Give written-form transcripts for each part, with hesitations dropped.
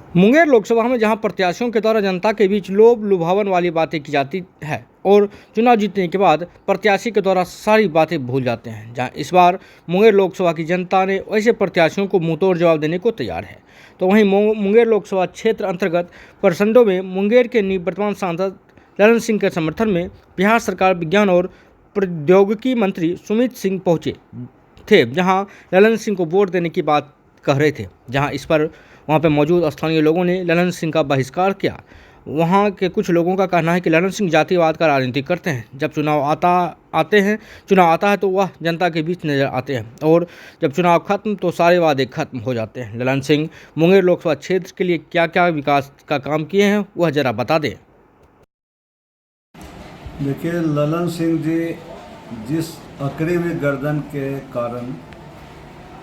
मुंगेर लोकसभा में जहां प्रत्याशियों के द्वारा जनता के बीच लोभ लुभावन वाली बातें की जाती है और चुनाव जीतने के बाद प्रत्याशी के द्वारा सारी बातें भूल जाते हैं, जहां इस बार मुंगेर लोकसभा की जनता ने वैसे प्रत्याशियों को मुंहतोड़ जवाब देने को तैयार है। तो वहीं मुंगेर लोकसभा क्षेत्र अंतर्गत परसंडों में मुंगेर के निवर्तमान सांसद ललन सिंह के समर्थन में बिहार सरकार विज्ञान और प्रौद्योगिकी मंत्री सुमित सिंह पहुंचे थे, जहां ललन सिंह को वोट देने की बात कह रहे थे। जहां इस पर वहां पर मौजूद स्थानीय लोगों ने ललन सिंह का बहिष्कार किया। वहां के कुछ लोगों का कहना है कि ललन सिंह जातिवाद का राजनीति करते हैं। जब चुनाव आता है तो वह जनता के बीच नजर आते हैं और जब चुनाव खत्म तो सारे वादे खत्म हो जाते हैं। ललन सिंह मुंगेर लोकसभा क्षेत्र के लिए क्या क्या विकास का काम किए हैं वह जरा बता दें। देखिए, ललन सिंह जी जिस अकड़ी हुई गर्दन के कारण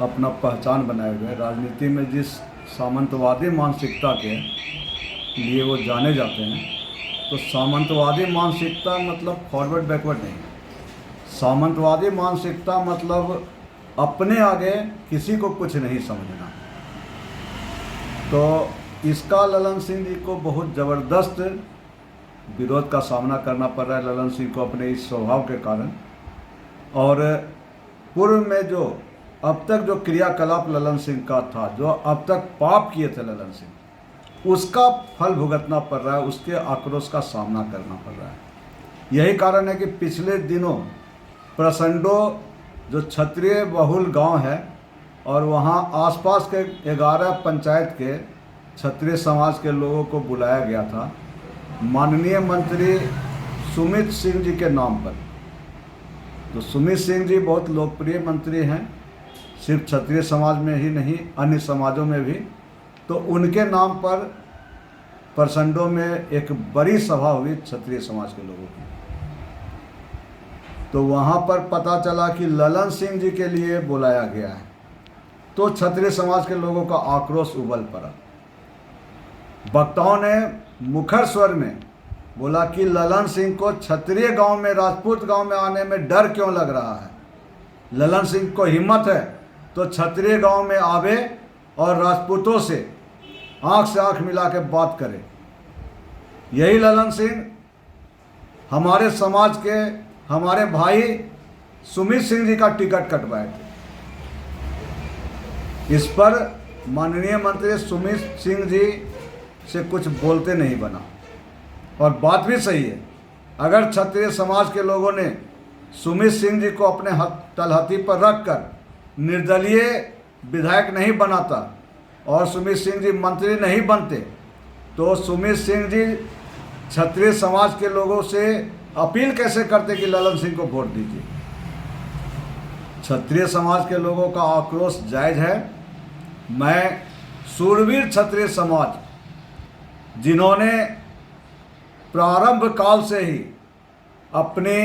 अपना पहचान बनाए हुए राजनीति में जिस सामंतवादी मानसिकता के लिए वो जाने जाते हैं, तो सामंतवादी मानसिकता मतलब फॉरवर्ड बैकवर्ड नहीं। सामंतवादी मानसिकता मतलब अपने आगे किसी को कुछ नहीं समझना। तो इसका ललन सिंह जी को बहुत ज़बरदस्त विरोध का सामना करना पड़ रहा है, ललन सिंह को अपने इस स्वभाव के कारण। और पूर्व में जो अब तक जो क्रियाकलाप ललन सिंह का था, जो अब तक पाप किए थे ललन सिंह, उसका फल भुगतना पड़ रहा है, उसके आक्रोश का सामना करना पड़ रहा है। यही कारण है कि पिछले दिनों प्रसंडो जो क्षत्रिय बहुल गांव है और वहां आसपास के 11 पंचायत के क्षत्रिय समाज के लोगों को बुलाया गया था माननीय मंत्री सुमित सिंह जी के नाम पर। तो सुमित सिंह जी बहुत लोकप्रिय मंत्री हैं, सिर्फ क्षत्रिय समाज में ही नहीं अन्य समाजों में भी। तो उनके नाम पर परसंडों में एक बड़ी सभा हुई क्षत्रिय समाज के लोगों की। तो वहाँ पर पता चला कि ललन सिंह जी के लिए बुलाया गया है, तो क्षत्रिय समाज के लोगों का आक्रोश उबल पड़ा। वक्ताओं ने मुखर स्वर में बोला कि ललन सिंह को क्षत्रिय गांव में, राजपूत गांव में आने में डर क्यों लग रहा है। ललन सिंह को हिम्मत है तो क्षत्रिय गांव में आवे और राजपूतों से आंख मिला के बात करे। यही ललन सिंह हमारे समाज के हमारे भाई सुमित सिंह जी का टिकट कटवाए थे। इस पर माननीय मंत्री सुमित सिंह जी से कुछ बोलते नहीं बना, और बात भी सही है। अगर क्षत्रिय समाज के लोगों ने सुमित सिंह जी को अपने तलहटी पर रखकर निर्दलीय विधायक नहीं बनाता और सुमित सिंह जी मंत्री नहीं बनते, तो सुमित सिंह जी क्षत्रिय समाज के लोगों से अपील कैसे करते कि ललन सिंह को वोट दीजिए। क्षत्रिय समाज के लोगों का आक्रोश जायज है। मैं शूरवीर क्षत्रिय समाज जिन्होंने प्रारंभ काल से ही अपनी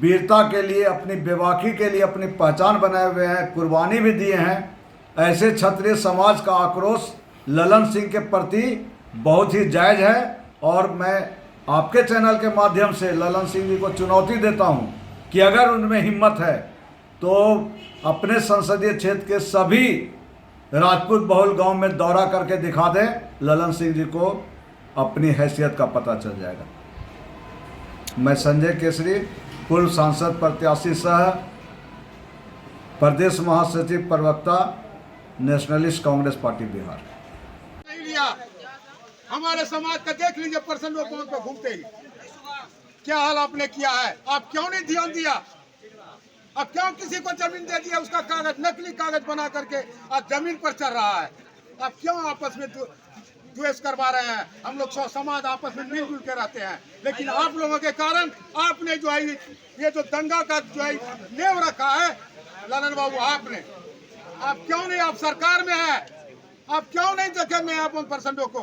वीरता के लिए, अपनी बेबाकी के लिए अपनी पहचान बनाए हुए हैं, कुर्बानी भी दिए हैं, ऐसे क्षत्रिय समाज का आक्रोश ललन सिंह के प्रति बहुत ही जायज़ है। और मैं आपके चैनल के माध्यम से ललन सिंह जी को चुनौती देता हूं कि अगर उनमें हिम्मत है तो अपने संसदीय क्षेत्र के सभी राजपूत बहुल गांव में दौरा करके दिखा दें। ललन सिंह जी को अपनी हैसियत का पता चल जाएगा। मैं संजय केसरी, पूर्व सांसद प्रत्याशी सह प्रदेश महासचिव प्रवक्ता नेशनलिस्ट कांग्रेस पार्टी बिहार। नहीं लिया हमारे समाज का देख लीजिए, परसंडो गांव पे घूमते ही क्या हाल आपने किया है। आप क्यों नहीं ध्यान दिया? अब क्यों किसी को जमीन दे दिया, उसका कागज नकली कागज बना करके आज जमीन पर चल रहा है। आप क्यों आपस में द्वेष करवा रहे हैं? हम लोग समाज आपस में मिलजुल के रहते हैं, लेकिन आप लोगों के कारण आपने जो है ये जो दंगा का जो है नेव रखा है ललन बाबू आपने। आप क्यों नहीं, आप सरकार में है, आप क्यों नहीं देखे मैं आप परसंडो को,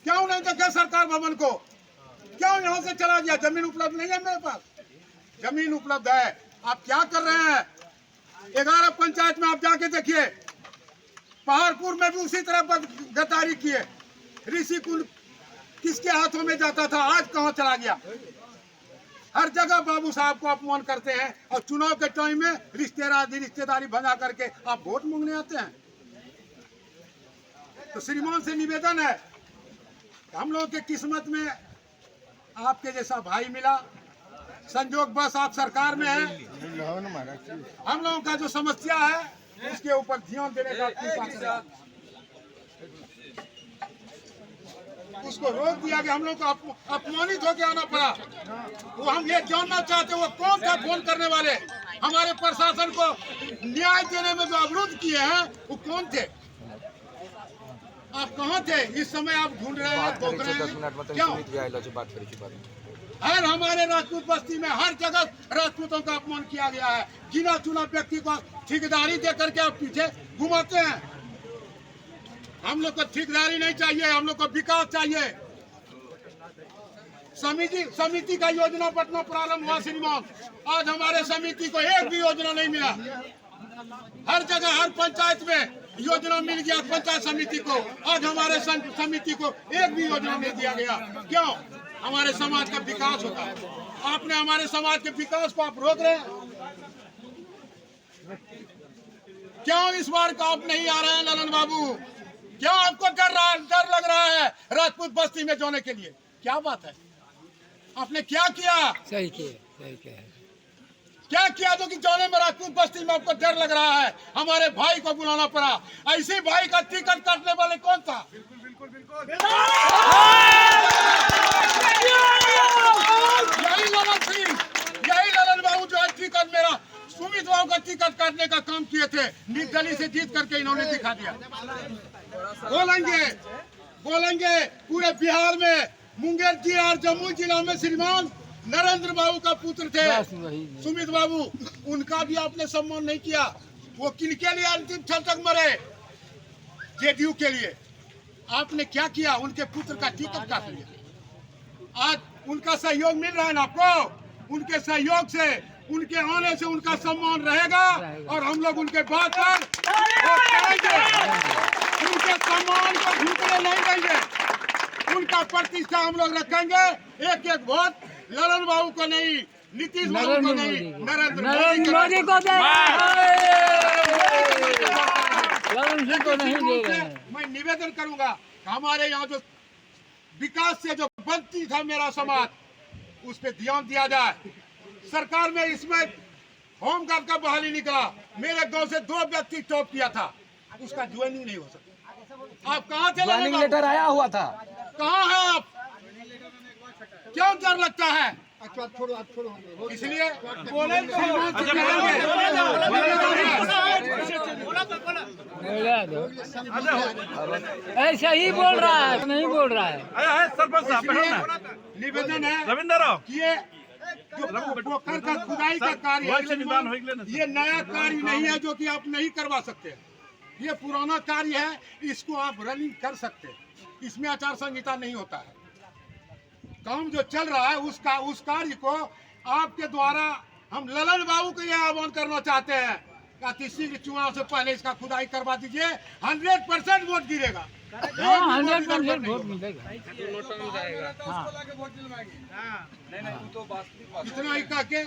क्यों नहीं देखे सरकार भवन को, क्यों यहाँ से चला गया? जमीन उपलब्ध नहीं है मेरे पास, जमीन उपलब्ध है। आप क्या कर रहे हैं? 11 पंचायत में आप जाके देखिए, पहाड़पुर में भी उसी तरह गद्दारी किए। ऋषि कुल किसके हाथों में जाता था, आज कहां चला गया? हर जगह बाबू साहब को अपमान करते हैं और चुनाव के टाइम में रिश्तेदारी बना करके आप वोट मांगने आते हैं। तो श्रीमान से निवेदन है, हम लोगों के किस्मत में आपके जैसा भाई मिला, संजोग बस आप सरकार में है, हम लोगों का जो समस्या है उसके ऊपर ध्यान देने का कृपा करें। उसको रोक दिया गया, हम लोग को अपमानित होकर आना पड़ा। वो हम ये जानना चाहते वो कौन था फोन करने वाले, हमारे प्रशासन को न्याय देने में जो अवरुद्ध किए हैं वो कौन थे? आप कहाँ थे इस समय? आप ढूंढ रहे हैं, खोज रहे हैं, क्यों? हर हमारे राजपूत बस्ती में हर जगह राजपूतों का अपमान किया गया है। गिना चुना व्यक्ति को ठेकेदारी दे करके आप पीछे घुमाते हैं। हम लोग को ठेकेदारी नहीं चाहिए, हम लोग को विकास चाहिए। समिति का योजना पटना प्रारंभ हुआ श्रीमान, आज हमारे समिति को एक भी योजना नहीं मिला। हर जगह हर पंचायत में योजना मिल गया पंचायत समिति को, आज हमारे समिति को एक भी योजना नहीं दिया गया। क्यों? हमारे समाज का विकास होता है, आपने हमारे समाज के विकास को आप रोक रहे हैं। क्यों इस बार का आप नहीं आ रहे हैं ललन बाबू? क्यों आपको डर लग रहा है राजपूत बस्ती में जाने के लिए? क्या बात है? आपने क्या किया? सही किया क्या किया जो कि जाने में राजपूत बस्ती में आपको डर लग रहा है? हमारे भाई को बुलाना पड़ा। ऐसे भाई का टिकट काटने वाले कौन था? यही ललन सिंह, यही ललन बाबू जो आज टिकट मेरा सुमित बाबू का टिकट काटने का काम किए थे। निर्दलीय से जीत करके इन्होंने दिखा दिया। बोलेंगे पूरे बिहार में, मुंगेर जिला और जम्मू जिला में श्रीमान नरेंद्र बाबू का पुत्र थे सुमित बाबू, उनका भी आपने सम्मान नहीं किया। वो किनके लिए अंतिम क्षण तक मरे? जेडीयू के लिए। आपने क्या किया? उनके पुत्र का टिकट काट लिया। आज उनका सहयोग मिल रहा है ना आपको? उनके सहयोग से, उनके आने से उनका सम्मान रहेगा और हम लोग उनके बात पर उनके सम्मान को झुकने नहीं देंगे। उनका प्रतिष्ठा हम लोग रखेंगे। एक एक वोट ललन बाबू को नहीं, नीतीश बाबू को नहीं, नरेंद्र मोदी को मैं निवेदन करूंगा कि हमारे यहाँ जो विकास से जो वंचित है मेरा समाज, उस पर ध्यान दिया जाए। सरकार में इसमें होमगार्ड का बहाली निकला, मेरे गांव से 2 व्यक्ति टॉप किया था, उसका ज्वाइनिंग नहीं हो सका। आप कहाँ थे? ज्वाइनिंग लेटर आया हुआ था, कहाँ है आप? क्यों डर लगता है? इसलिए बोले तो ऐसा ही बोल रहा है, नहीं बोल रहा है। निवेदन है कि ये जो पोखर का खुदाई का कार्य है, ये नया कार्य नहीं है जो कि आप नहीं करवा सकते। ये पुराना कार्य है, इसको आप रनिंग कर सकते हैं। इसमें आचार संहिता नहीं होता है। काम जो चल रहा है उस कार्य को आपके द्वारा हम ललन बाबू को यह आह्वान करना चाहते हैं कि शीघ्र चुनाव से पहले इसका खुदाई करवा दीजिए। 100% वोट गिरेगा। 100% वोट मिलेगा। इतना ही कह के